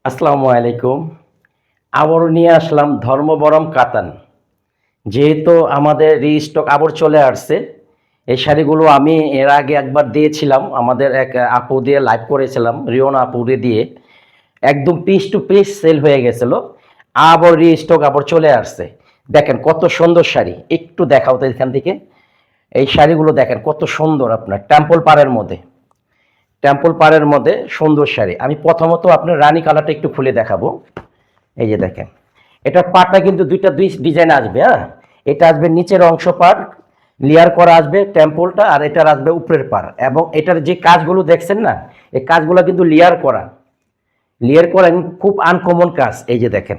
আসসালামু আলাইকুম। আবারও নিয়ে আসলাম ধর্মবরম কাতান। যেহেতু আমাদের রিস্টক আবার চলে আসছে, এই শাড়িগুলো আমি এর আগে একবার দিয়েছিলাম, আমাদের এক আপু দিয়ে লাইভ করেছিলাম, রিওনা আপুরে দিয়ে। একদম পিস টু পিস সেল হয়ে গেছিল। আবার রিস্টক আবার চলে আসছে। দেখেন কত সুন্দর শাড়ি, একটু দেখাও তো এখান থেকে। এই শাড়িগুলো দেখেন কত সুন্দর, আপনার টেম্পল পাড়ের মধ্যে সুন্দর শাড়ি। আমি প্রথমত আপনার রানী কালারটা একটু খুলে দেখাবো। এই যে দেখেন, এটার পাটটা কিন্তু দুই ডিজাইন আসবে। হ্যাঁ, এটা আসবে নিচের অংশ পাড়, লেয়ার করা আসবে টেম্পলটা, আর এটার আসবে উপরের পাড়। এবং এটার যে কাজগুলো দেখছেন না, এই কাজগুলো কিন্তু লেয়ার করা এবং খুব আনকমন কাজ। এই যে দেখেন,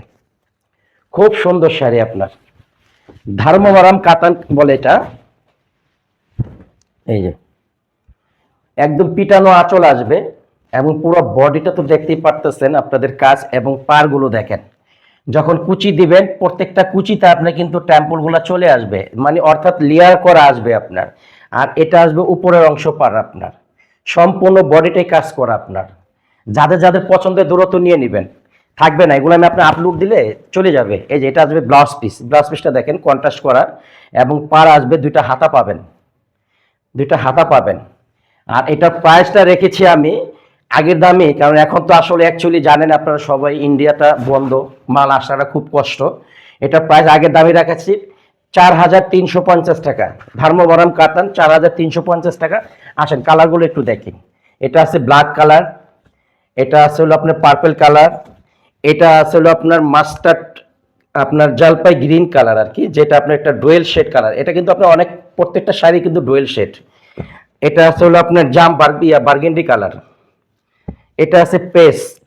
খুব সুন্দর শাড়ি আপনার, ধর্মবরম কাতান বলে এটা। এই যে একদম পিটানো আঁচল আসবে, এবং পুরো বডিটা তো দেখতেই পারতেছেন। আপনাদের কাজ এবং পাড়গুলো দেখেন, যখন কুচি দিবেন প্রত্যেকটা কুচিতে আপনার কিন্তু টেম্পলগুলো চলে আসবে, মানে অর্থাৎ লেয়ার করা আসবে আপনার। আর এটা আসবে উপরের অংশ পার আপনার, সম্পূর্ণ বডিটাই কাজ করা আপনার। যাদের যাদের পছন্দের দূরত্ব নিয়ে নেবেন, থাকবে না এগুলো। আমি আপনার আপলোড দিলে চলে যাবে। এই যে এটা আসবে ব্লাউজ পিসটা দেখেন কন্ট্রাস্ট করা, এবং পার আসবে দুইটা হাতা পাবেন। আর এটা প্রাইসটা রেখেছি আমি আগের দামে, কারণ এখন তো আসলে অ্যাকচুয়ালি জানেন আপনারা সবাই, ইন্ডিয়াটা বন্ধ, মাল আসাটা খুব কষ্ট। এটা প্রাইস আগের দামে রাখাচ্ছি 4,350 টাকা। ধর্মবরম কাতান 4,350 টাকা। আসেন কালারগুলো একটু দেখি। এটা আছে ব্ল্যাক কালার, এটা আছে হলো আপনার পার্পল কালার, এটা আছে হলো আপনার মাস্টার্ড, আপনার জলপাই গ্রিন কালার আর কি, যেটা আপনার একটা ডুয়েল শেড কালার। এটা কিন্তু আপনার অনেক, প্রত্যেকটা শাড়ি কিন্তু ডুয়েল শেড। এটা আছে হলো আপনার বার্গেন্ডি কালার, এটা আছে পেস্ট।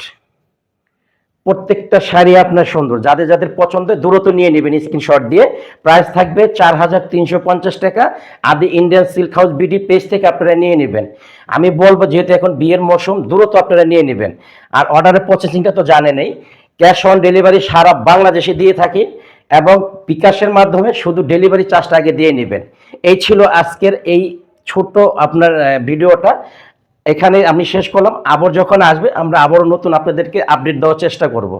প্রত্যেকটা শাড়ি আপনার সুন্দর, যাদের যাদের পছন্দের দূরত্ব নিয়ে নেবেন স্ক্রিনশট দিয়ে। প্রাইস থাকবে 4,350 টাকা। আদি Indian silk house BD page থেকে আপনারা নিয়ে নেবেন। আমি বলবো যেহেতু এখন বিয়ের মৌসুম, দূরত্ব আপনারা নিয়ে নেবেন। আর অর্ডারের প্রসেসিংটা তো জানেনই, ক্যাশ অন ডেলিভারি সারা বাংলাদেশে দিয়ে থাকি, এবং বিকাশের মাধ্যমে শুধু ডেলিভারি চার্জটা আগে দিয়ে নেবেন। এই ছিল আজকের এই ছোট আপনার ভিডিওটা। এখানে আমি শেষ করলাম। আবার যখন আসবে আমরা আবারও নতুন আপনাদেরকে আপডেট দেওয়ার চেষ্টা করব।